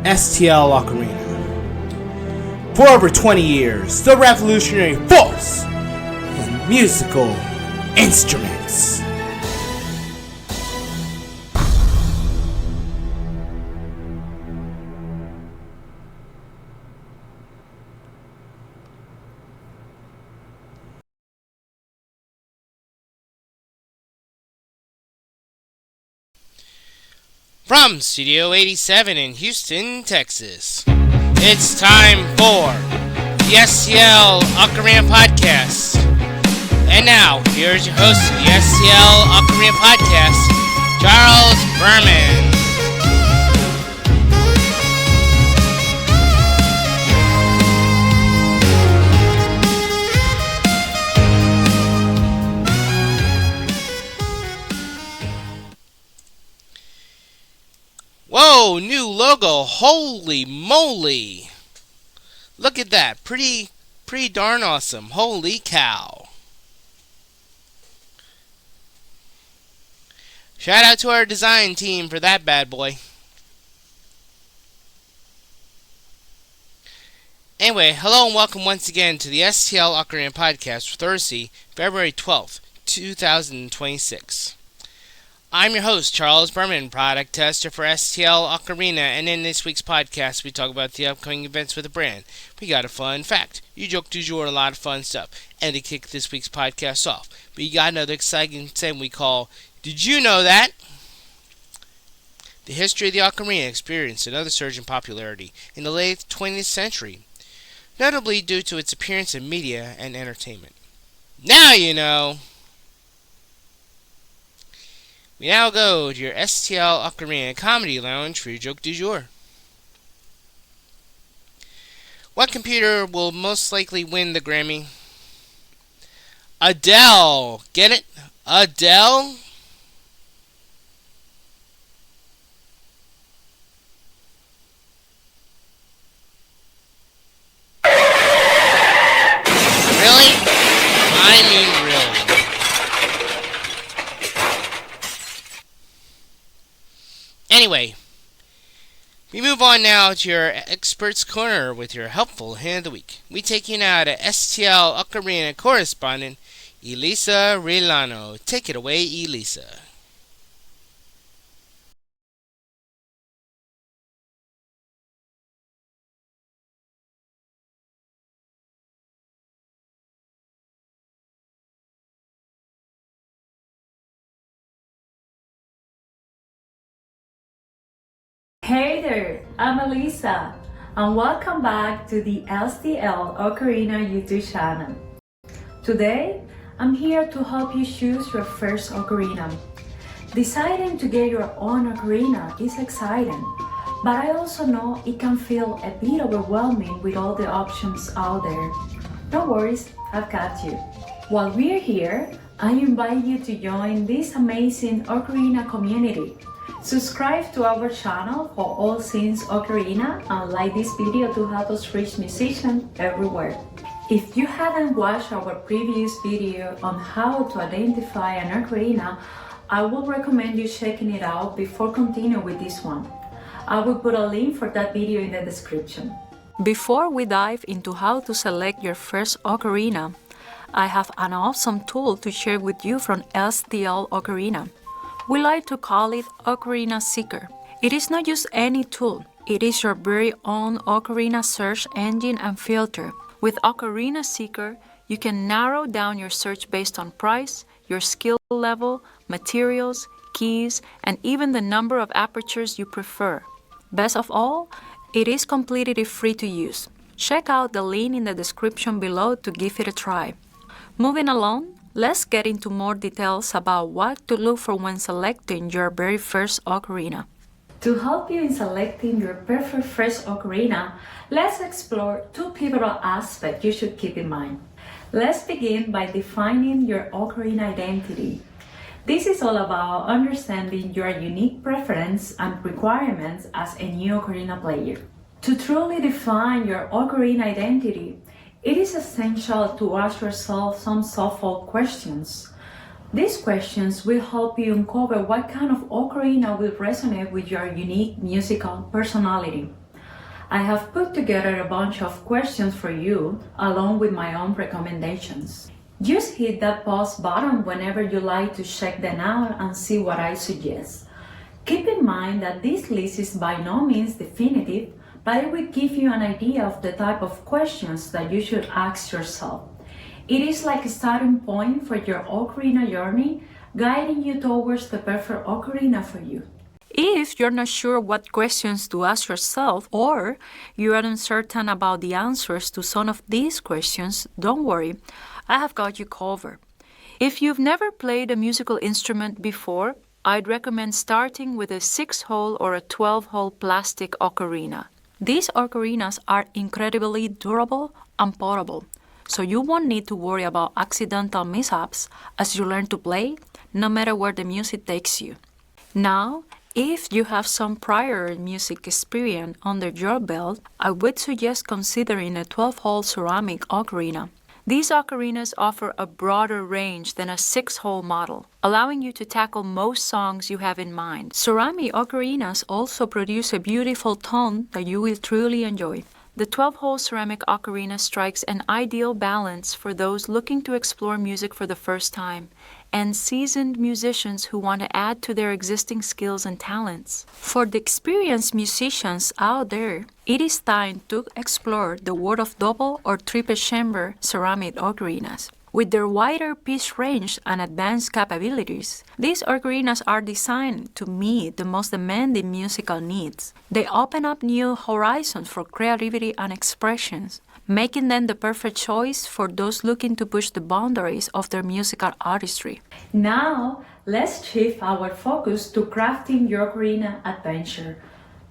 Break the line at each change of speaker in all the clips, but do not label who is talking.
STL Ocarina. For over 20 years, the revolutionary force in musical instruments.
From Studio 87 in Houston, Texas, it's time for the STL Ocarina Podcast. And now, here's your host of the STL Ocarina Podcast, Charles Berman. Whoa, new logo. Holy moly. Look at that. Pretty darn awesome. Holy cow. Shout out to our design team for that bad boy. Anyway, hello and welcome once again to the STL Ocarina Podcast for Thursday, February 12th, 2026. I'm your host, Charles Berman, product tester for STL Ocarina, and in this week's podcast, we talk about the upcoming events with the brand. We got a fun fact, you joke du jour, a lot of fun stuff, and to kick this week's podcast off, we got another exciting thing we call, Did You Know That? The history of the ocarina experienced another surge in popularity in the late 20th century, notably due to its appearance in media and entertainment. Now you know! We now go to your STL Ocarina Comedy Lounge for your joke du jour. What computer will most likely win the Grammy? Adele! Get it? Adele? Really? I mean really. Anyway, we move on now to your Experts Corner with your helpful hint of the week. We take you now to STL Ocarina correspondent Elisa Rilano. Take it away, Elisa.
Hey there, I'm Elisa, and welcome back to the STL Ocarina YouTube channel. Today, I'm here to help you choose your first ocarina. Deciding to get your own ocarina is exciting, but I also know it can feel a bit overwhelming with all the options out there. No worries, I've got you. While we're here, I invite you to join this amazing ocarina community. Subscribe to our channel for all things ocarina and like this video to help us reach musicians everywhere. If you haven't watched our previous video on how to identify an ocarina, I would recommend you checking it out before continuing with this one. I will put a link for that video in the description. Before we dive into how to select your first ocarina, I have an awesome tool to share with you from STL Ocarina. We like to call it Ocarina Seeker. It is not just any tool, it is your very own ocarina search engine and filter. With Ocarina Seeker, you can narrow down your search based on price, your skill level, materials, keys, and even the number of apertures you prefer. Best of all, it is completely free to use. Check out the link in the description below to give it a try. Moving along, let's get into more details about what to look for when selecting your very first ocarina. To help you in selecting your perfect first ocarina, let's explore two pivotal aspects you should keep in mind. Let's begin by defining your ocarina identity. This is all about understanding your unique preference and requirements as a new ocarina player. To truly define your ocarina identity, it is essential to ask yourself some thoughtful questions. These questions will help you uncover what kind of ocarina will resonate with your unique musical personality. I have put together a bunch of questions for you, along with my own recommendations. Just hit that pause button whenever you like to check them out and see what I suggest. Keep in mind that this list is by no means definitive, but it will give you an idea of the type of questions that you should ask yourself. It is like a starting point for your ocarina journey, guiding you towards the perfect ocarina for you. If you're not sure what questions to ask yourself or you are uncertain about the answers to some of these questions, don't worry, I have got you covered. If you've never played a musical instrument before, I'd recommend starting with a 6-hole or a 12-hole plastic ocarina. These ocarinas are incredibly durable and portable, so you won't need to worry about accidental mishaps as you learn to play, no matter where the music takes you. Now, if you have some prior music experience under your belt, I would suggest considering a 12-hole ceramic ocarina. These ocarinas offer a broader range than a 6-hole model, allowing you to tackle most songs you have in mind. Ceramic ocarinas also produce a beautiful tone that you will truly enjoy. The 12-hole ceramic ocarina strikes an ideal balance for those looking to explore music for the first time and seasoned musicians who want to add to their existing skills and talents. For the experienced musicians out there, it is time to explore the world of double or triple chamber ceramic ocarinas. With their wider pitch range and advanced capabilities, these ocarinas are designed to meet the most demanding musical needs. They open up new horizons for creativity and expressions, making them the perfect choice for those looking to push the boundaries of their musical artistry. Now, let's shift our focus to crafting your ocarina adventure.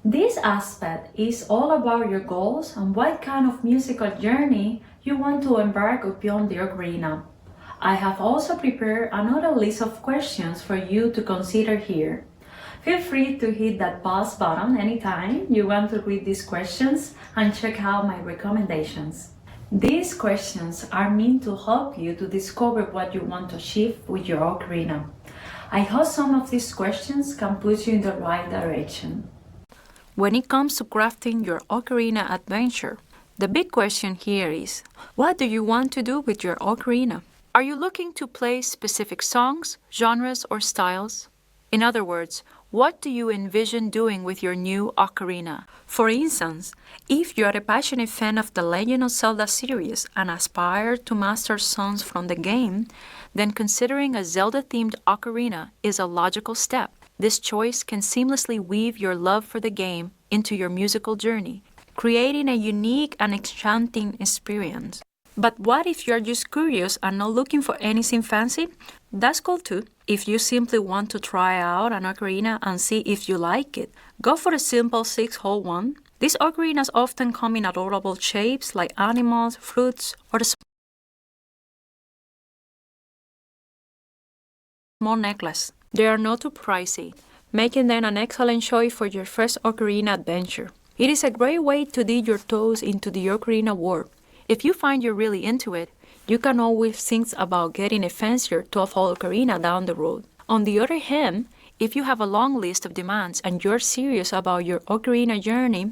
This aspect is all about your goals and what kind of musical journey you want to embark upon the ocarina. I have also prepared another list of questions for you to consider here. Feel free to hit that pause button anytime you want to read these questions and check out my recommendations. These questions are meant to help you to discover what you want to achieve with your ocarina. I hope some of these questions can put you in the right direction. When it comes to crafting your ocarina adventure, the big question here is, what do you want to do with your ocarina? Are you looking to play specific songs, genres, or styles? In other words, what do you envision doing with your new ocarina? For instance, if you are a passionate fan of the Legend of Zelda series and aspire to master songs from the game, then considering a Zelda-themed ocarina is a logical step. This choice can seamlessly weave your love for the game into your musical journey, creating a unique and enchanting experience. But what if you're just curious and not looking for anything fancy? That's cool too. If you simply want to try out an ocarina and see if you like it, go for a simple 6-hole one. These ocarinas often come in adorable shapes like animals, fruits, or a small necklace. They are not too pricey, making them an excellent choice for your first ocarina adventure. It is a great way to dip your toes into the ocarina world. If you find you're really into it, you can always think about getting a fancier 12-hole ocarina down the road. On the other hand, if you have a long list of demands and you're serious about your ocarina journey,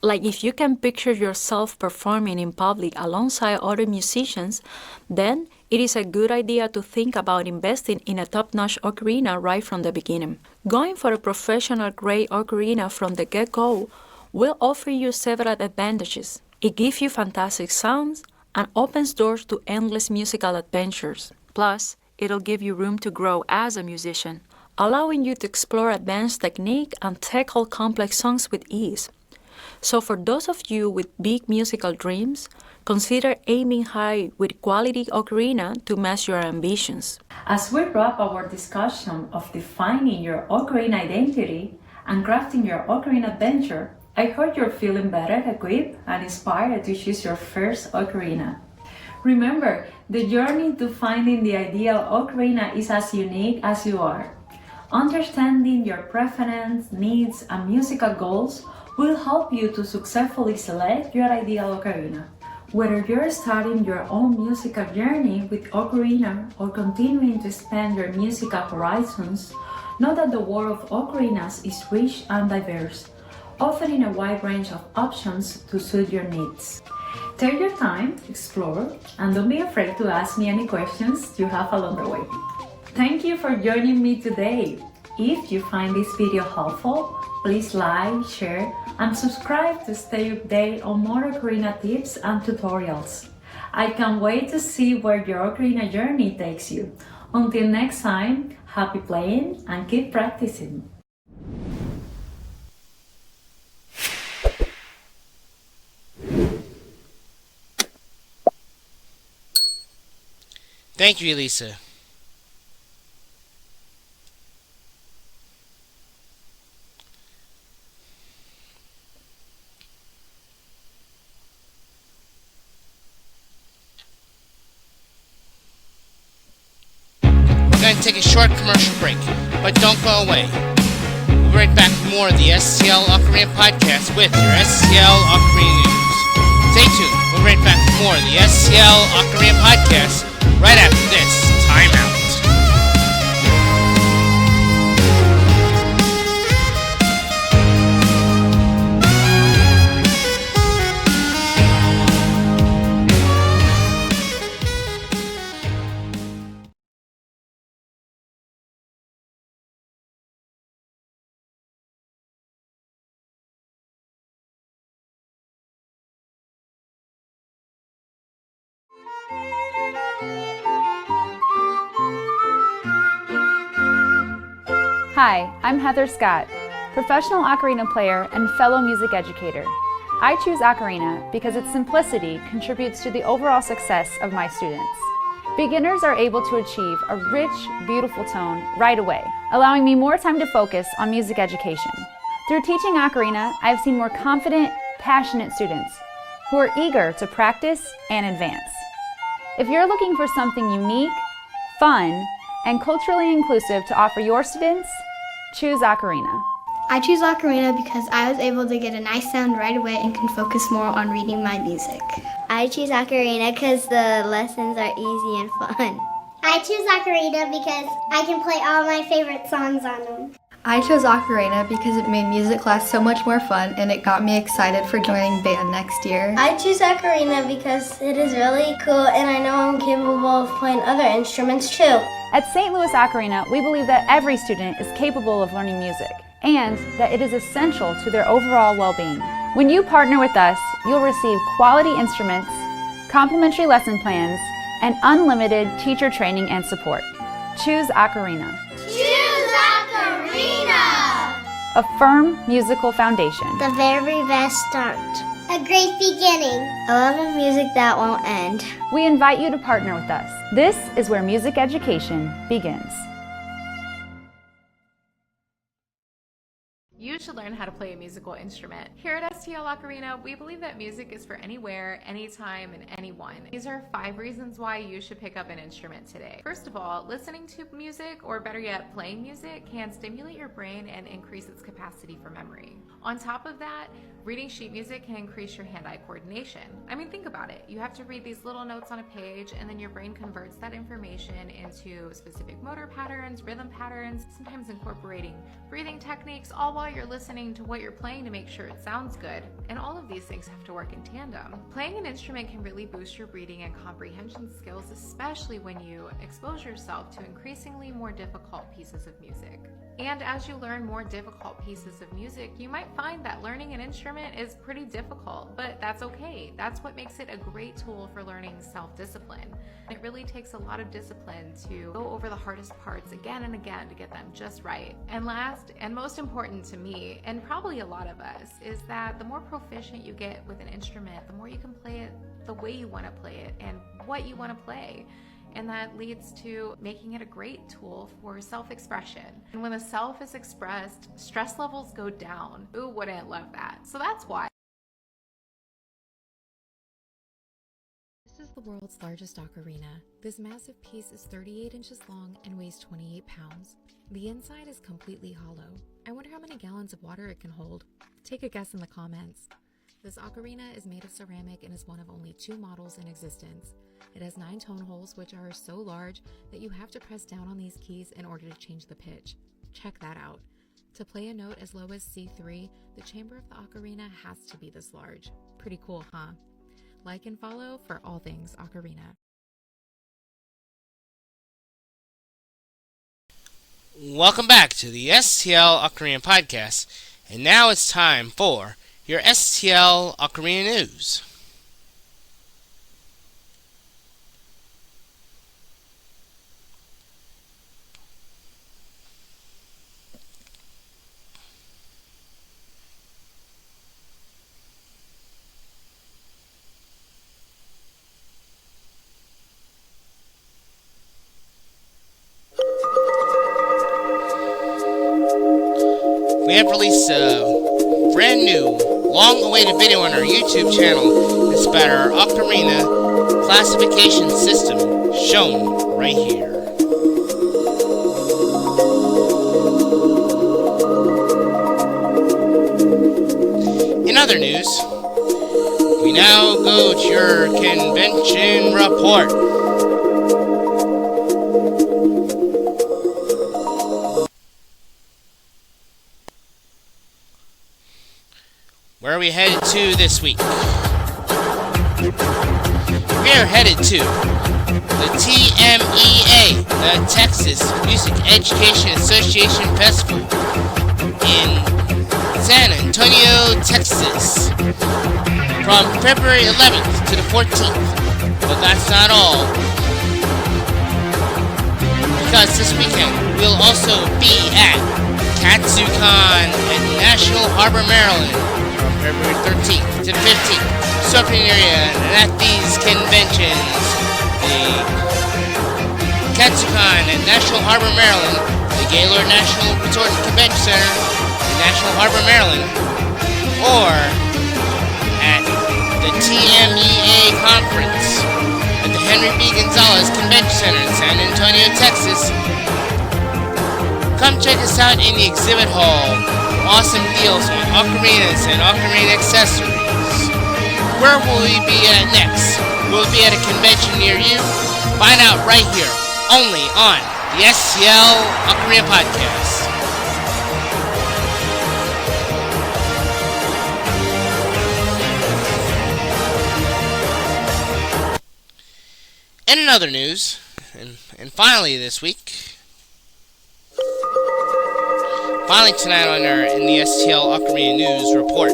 like if you can picture yourself performing in public alongside other musicians, then it is a good idea to think about investing in a top-notch ocarina right from the beginning. Going for a professional-grade ocarina from the get-go will offer you several advantages. It gives you fantastic sounds and opens doors to endless musical adventures. Plus, it'll give you room to grow as a musician, allowing you to explore advanced technique and tackle complex songs with ease. So for those of you with big musical dreams, consider aiming high with quality ocarina to match your ambitions. As we wrap our discussion of defining your ocarina identity and crafting your ocarina adventure, I hope you're feeling better equipped and inspired to choose your first ocarina. Remember, the journey to finding the ideal ocarina is as unique as you are. Understanding your preferences, needs, and musical goals will help you to successfully select your ideal ocarina. Whether you're starting your own musical journey with ocarina or continuing to expand your musical horizons, know that the world of ocarinas is rich and diverse. offering a wide range of options to suit your needs. Take your time, explore, and don't be afraid to ask me any questions you have along the way. Thank you for joining me today. If you find this video helpful, please like, share, and subscribe to stay updated on more ocarina tips and tutorials. I can't wait to see where your ocarina journey takes you. Until next time, happy playing and keep practicing.
Thank you, Elisa. We're going to take a short commercial break, but don't go away. We'll be right back with more of the STL Ocarina Podcast with your STL Ocarina News. Stay tuned. We'll be right back with more of the STL Ocarina Podcast right after this timeout.
Hi, I'm Heather Scott, professional ocarina player and fellow music educator. I choose ocarina because its simplicity contributes to the overall success of my students. Beginners are able to achieve a rich, beautiful tone right away, allowing me more time to focus on music education. Through teaching ocarina, I've seen more confident, passionate students who are eager to practice and advance. If you're looking for something unique, fun, and culturally inclusive to offer your students, choose ocarina.
I choose ocarina because I was able to get a nice sound right away and can focus more on reading my music.
I choose ocarina because the lessons are easy and fun.
I choose ocarina because I can play all my favorite songs on them.
I chose ocarina because it made music class so much more fun and it got me excited for joining band next year.
I choose ocarina because it is really cool and I know I'm capable of playing other instruments too.
At St. Louis Ocarina, we believe that every student is capable of learning music and that it is essential to their overall well-being. When you partner with us, you'll receive quality instruments, complimentary lesson plans, and unlimited teacher training and support. Choose ocarina.
Choose ocarina!
A firm musical foundation.
The very best start.
A great beginning.
A love of music that won't end.
We invite you to partner with us. This is where music education begins.
You should learn how to play a musical instrument. Here at STL Ocarina, we believe that music is for anywhere, anytime, and anyone. These are 5 reasons why you should pick up an instrument today. First of all, listening to music, or better yet, playing music, can stimulate your brain and increase its capacity for memory. On top of that, reading sheet music can increase your hand-eye coordination. I mean, think about it. You have to read these little notes on a page, and then your brain converts that information into specific motor patterns, rhythm patterns, sometimes incorporating breathing techniques, all while you're listening to what you're playing to make sure it sounds good. And all of these things have to work in tandem. Playing an instrument can really boost your reading and comprehension skills, especially when you expose yourself to increasingly more difficult pieces of music. And as you learn more difficult pieces of music, you might find that learning an instrument is pretty difficult, but that's okay. That's what makes it a great tool for learning self-discipline. It really takes a lot of discipline to go over the hardest parts again and again to get them just right. And last, and most important to me, and probably a lot of us, is that the more proficient you get with an instrument, the more you can play it the way you want to play it and what you want to play. And that leads to making it a great tool for self-expression. And when the self is expressed, stress levels go down. Who wouldn't love that? So that's why.
This is the world's largest ocarina. This massive piece is 38 inches long and weighs 28 pounds. The inside is completely hollow. I wonder how many gallons of water it can hold. Take a guess in the comments. This ocarina is made of ceramic and is one of only 2 models in existence. It has 9 tone holes, which are so large that you have to press down on these keys in order to change the pitch. Check that out. To play a note as low as C3, the chamber of the ocarina has to be this large. Pretty cool, huh? Like and follow for all things ocarina.
Welcome back to the STL Ocarina Podcast, and now it's time for your STL Ocarina News. We have released a brand new, long-awaited video on our YouTube channel. It's about our ocarina classification system, shown right here. In other news, we now go to your convention report. Where are we headed to this week? We are headed to the TMEA, the Texas Music Education Association Festival in San Antonio, Texas, from February 11th to the 14th. But that's not all, because this weekend we'll also be at KatsuCon at National Harbor, Maryland, February 13th to the 15th. Surfing area, and at these conventions, the KatsuCon at National Harbor, Maryland, the Gaylord National Resort and Convention Center in National Harbor, Maryland, or at the TMEA Conference at the Henry B. Gonzalez Convention Center in San Antonio, Texas. Come check us out in the exhibit hall. Awesome deals on ocarinas and ocarina accessories. Where will we be at next? Will we be at a convention near you? Find out right here, only on the STL Ocarina Podcast. And in other news, and finally this week, finally tonight in the STL Ocarina News Report.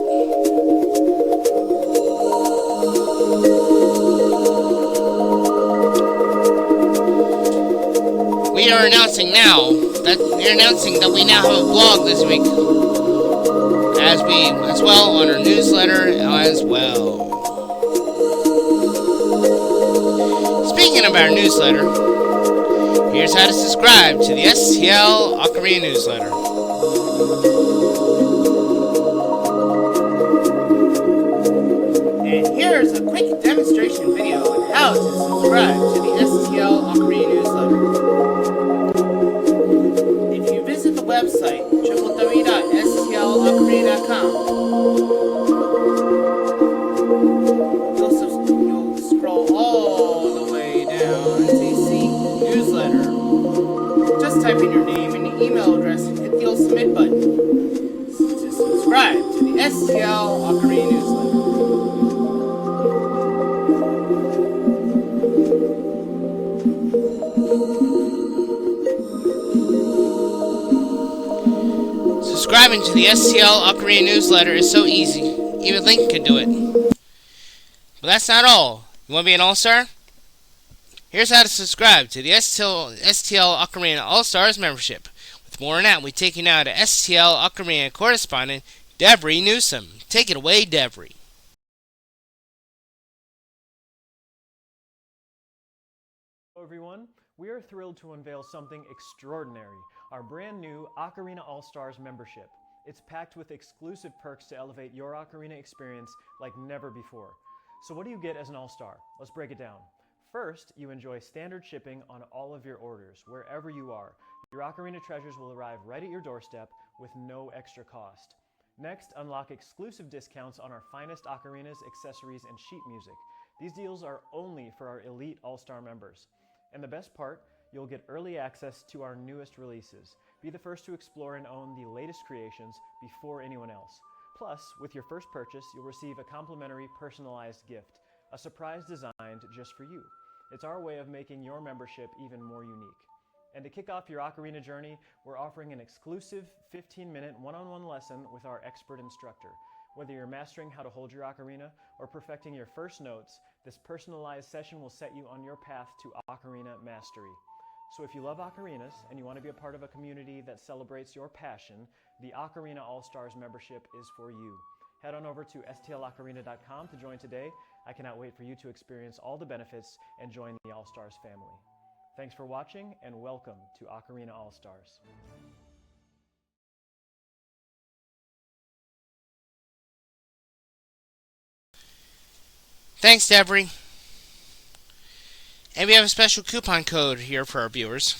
We are announcing that we now have a blog this week, as well on our newsletter as well. Speaking of our newsletter, here's how to subscribe to the STL Ocarina newsletter. And here's a quick demonstration video on how to subscribe to the STL Ocarina newsletter. If you visit the website www.stlocarina.com, you'll scroll all the way down to see newsletter. Just type in your name and your email address and hit the old submit button to subscribe to the STL Ocarina newsletter. Subscribing to the STL Ocarina newsletter is so easy, even Link can do it. But that's not all. You want to be an all-star? Here's how to subscribe to the STL Ocarina All-Stars membership. With more on that, we take you now to STL Ocarina correspondent Devery Newsom. Take it away, Devery.
Hello everyone, we are thrilled to unveil something extraordinary, our brand new Ocarina All-Stars membership. It's packed with exclusive perks to elevate your Ocarina experience like never before. So what do you get as an All-Star? Let's break it down. First, you enjoy standard shipping on all of your orders, wherever you are. Your Ocarina treasures will arrive right at your doorstep with no extra cost. Next, unlock exclusive discounts on our finest ocarinas, accessories, and sheet music. These deals are only for our elite All-Star members. And the best part, you'll get early access to our newest releases. Be the first to explore and own the latest creations before anyone else. Plus, with your first purchase, you'll receive a complimentary personalized gift, a surprise designed just for you. It's our way of making your membership even more unique. And to kick off your ocarina journey, we're offering an exclusive 15-minute one-on-one lesson with our expert instructor. Whether you're mastering how to hold your ocarina or perfecting your first notes, this personalized session will set you on your path to ocarina mastery. So if you love ocarinas and you want to be a part of a community that celebrates your passion, the Ocarina All-Stars membership is for you. Head on over to stlocarina.com to join today. I cannot wait for you to experience all the benefits and join the All-Stars family. Thanks for watching and welcome to Ocarina All-Stars.
Thanks, Deborah. And we have a special coupon code here for our viewers.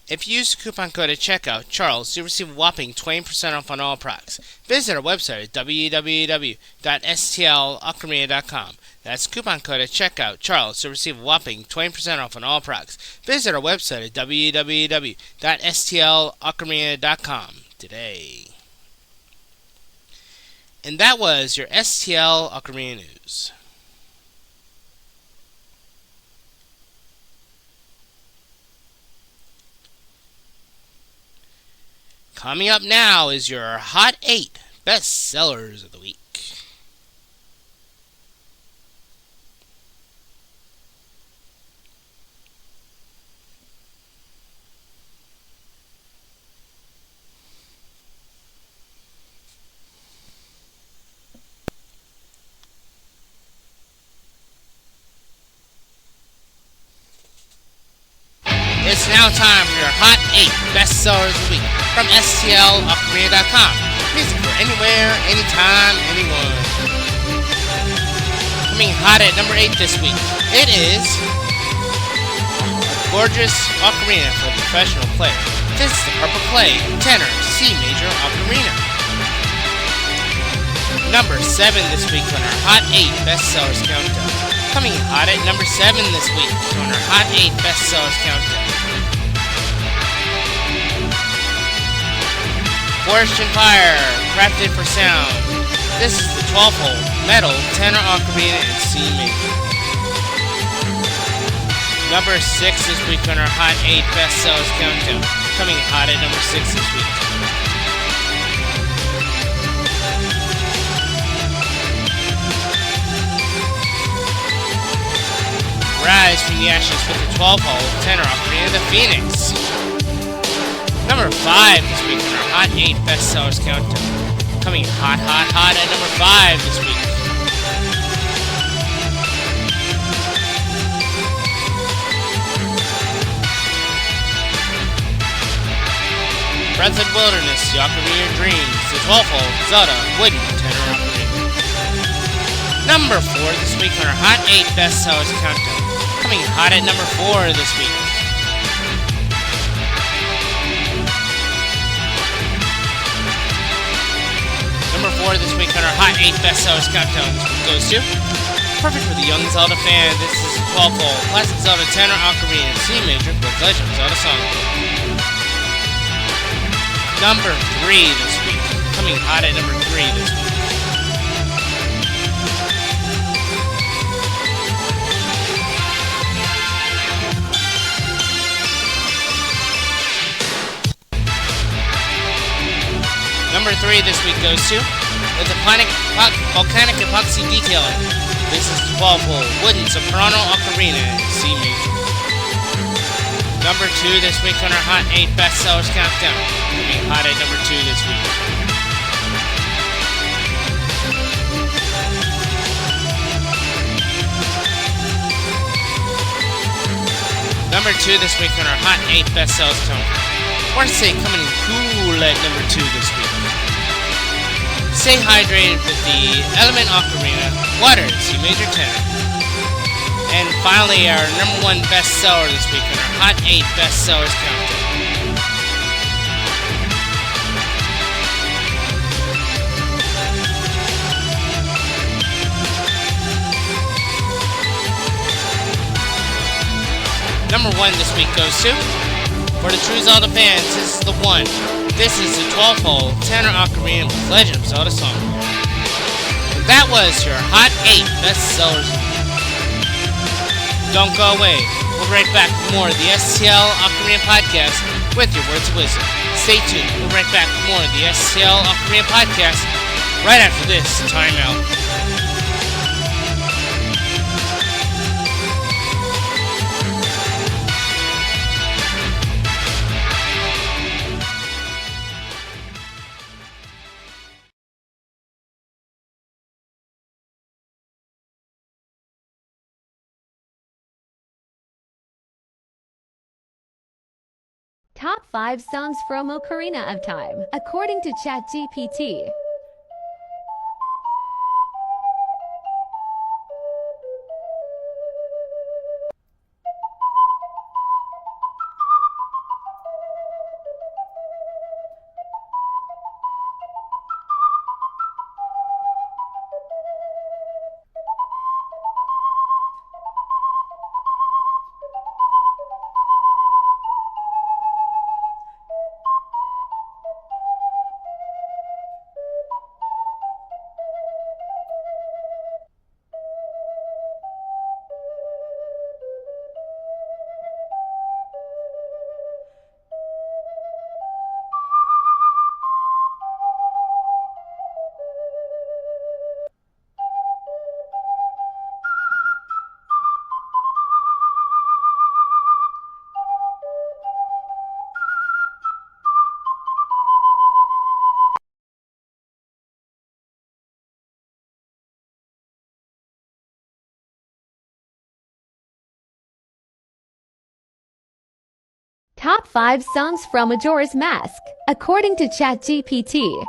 If you use the coupon code at checkout, Charles, you'll receive a whopping 20% off on all products. Visit our website at www.stlocarina.com. That's coupon code at checkout, Charles, you'll receive a whopping 20% off on all products. Visit our website at www.stlocarina.com today. And that was your STL Ocarina News. Coming up now is your Hot 8 Best Sellers of the Week. It's now time for your Hot 8 Best Sellers of the Week from STLOcarina.com. Music for anywhere, anytime, anyone. Coming hot at number 8 this week, it is a gorgeous ocarina for the professional player. This is the Purple Clay Tenor C Major Ocarina. Number 7 this week on our Hot 8 Best Sellers Countdown. Coming hot at number 7 this week on our Hot 8 Best Sellers Countdown. Forest and Fire, crafted for sound. This is the 12-hole metal tenor ocarina in C major. Number 6 this week on our Hot 8 Best Sellers Countdown. Coming hot at number 6 this week. Rise from the Ashes with the 12-hole tenor ocarina, the Phoenix. Number 5 this week on our Hot 8 Best Sellers Countdown. Coming hot, hot, hot at number 5 this week. Breath of the Wilderness, the Ocarina of Dreams, the 12-hole Zelda Wooden Tenor Ocarina. Number 4 this week on our Hot 8 Best Sellers Countdown. Coming hot at number 4 this week. Number 4 this week on our Hot 8 Best Sellers Countdown goes to perfect for the young Zelda fan. This is a 12-hole classic Zelda tenor ocarina in C major with Legend of Zelda Songbook. Number 3 this week, coming hot at number 3 this week. Number 3 this week goes to with the volcanic epoxy detailing. This is the 12-hole wooden soprano ocarina in C major. Number 2 this week on our Hot 8 Best Sellers Countdown. Coming hot at number 2 this week. Number 2 this week on our Hot 8 Best Sellers Countdown. Or say coming in cool at number 2 this week. Stay hydrated with the Element Ocarina, Water, C major tenor. And finally, our number 1 bestseller this week on our Hot 8 Bestsellers Countdown. Number 1 this week goes to For the true Zelda fans, this is the one. This is the 12-hole tenor ocarina with Legend of Zelda song. And that was your Hot 8 Best Sellers. Don't go away. We'll be right back with more of the STL Ocarina Podcast with your words of wisdom. Stay tuned. We'll be right back with more of the STL Ocarina Podcast right after this timeout.
Top 5 songs from Ocarina of Time, according to ChatGPT. Top 5 songs from Majora's Mask, according to ChatGPT.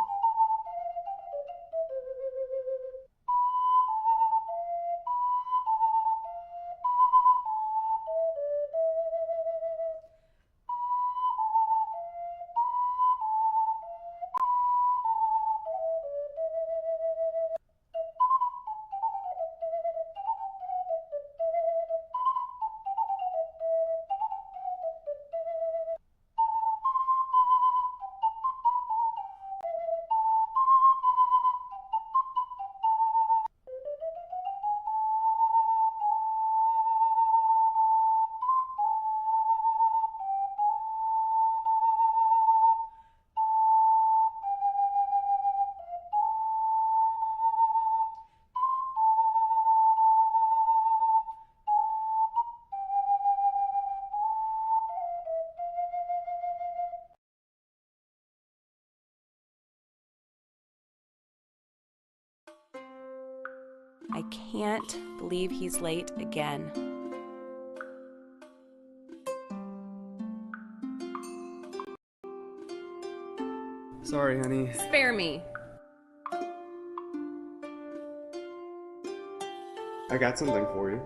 I can't believe he's late again.
Sorry, honey.
Spare me.
I got something for you.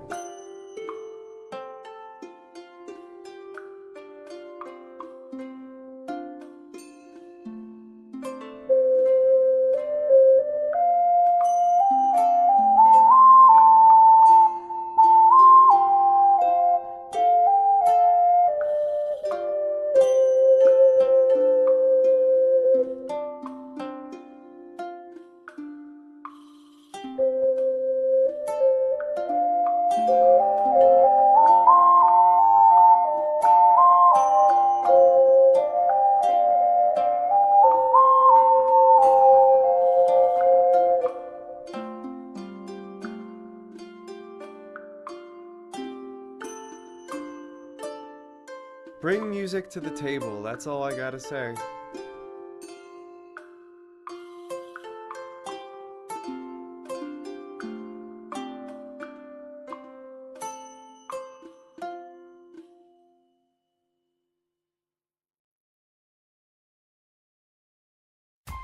Bring music to the table, that's all I gotta say.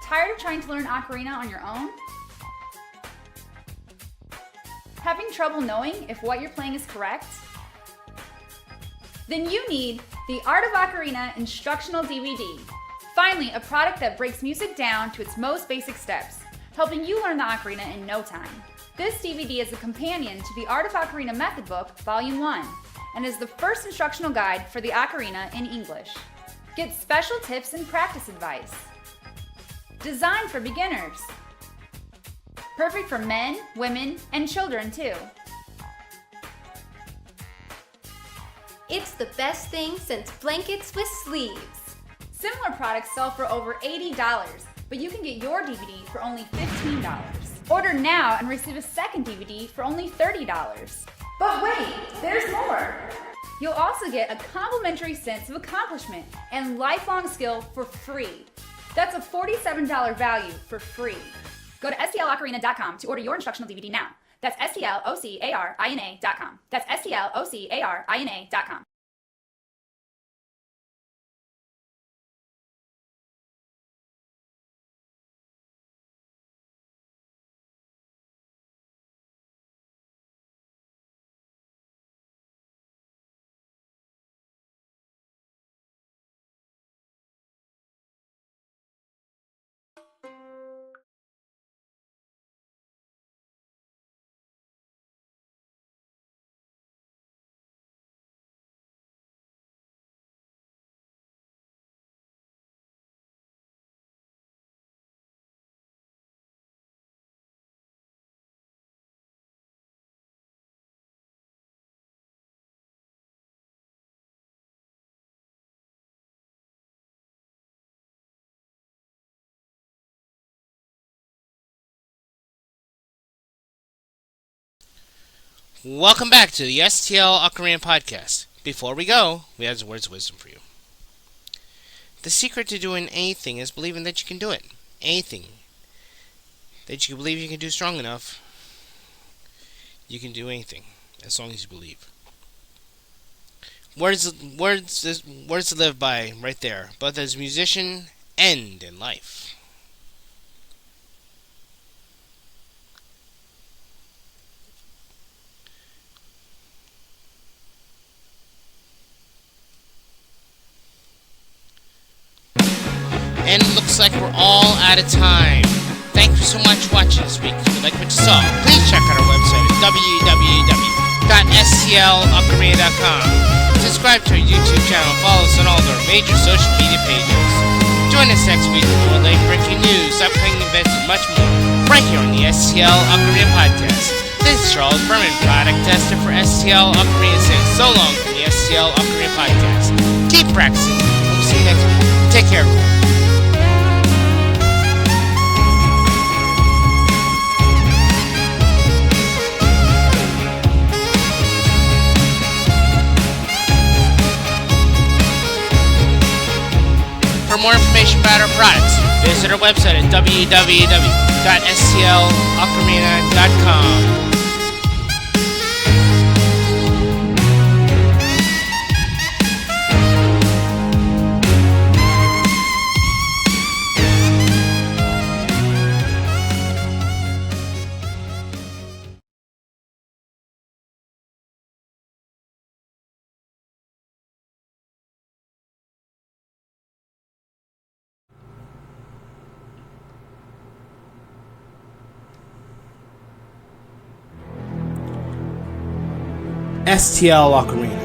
Tired of trying to learn ocarina on your own? Having trouble knowing if what you're playing is correct? Then you need the Art of Ocarina Instructional DVD. Finally, a product that breaks music down to its most basic steps, helping you learn the ocarina in no time. This DVD is a companion to the Art of Ocarina Method Book, Volume 1, and is the first instructional guide for the ocarina in English. Get special tips and practice advice. Designed for beginners. Perfect for men, women, and children too.
It's the best thing since blankets with sleeves.
Similar products sell for over $80, but you can get your DVD for only $15. Order now and receive a second DVD for only $30. But wait, there's more! You'll also get a complimentary sense of accomplishment and lifelong skill for free. That's a $47 value for free. Go to stlocarina.com to order your instructional DVD now. That's stlocarina.com. That's stlocarina.com.
Welcome back to the STL Ocarina Podcast. Before we go, we have some words of wisdom for you. The secret to doing anything is believing that you can do it. Anything that you believe you can do strong enough, you can do anything, as long as you believe. Words to live by, right there, both as a musician and in life. And it looks like we're all out of time. Thank you so much for watching this week. If you like what you saw, please check out our website at www.stlocarina.com. Subscribe to our YouTube channel and follow us on all of our major social media pages. Join us next week for more late-breaking news, upcoming events, and much more, right here on the STL Ocarina Podcast. This is Charles Berman, product tester for STL Ocarina, saying so long from the STL Ocarina Podcast. Keep practicing. We'll see you next week. Take care, everyone. For more information about our products, visit our website at www.stlocarina.com.
STL Ocarina.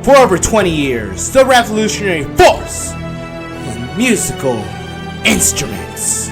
For over 20 years, the revolutionary force in musical instruments.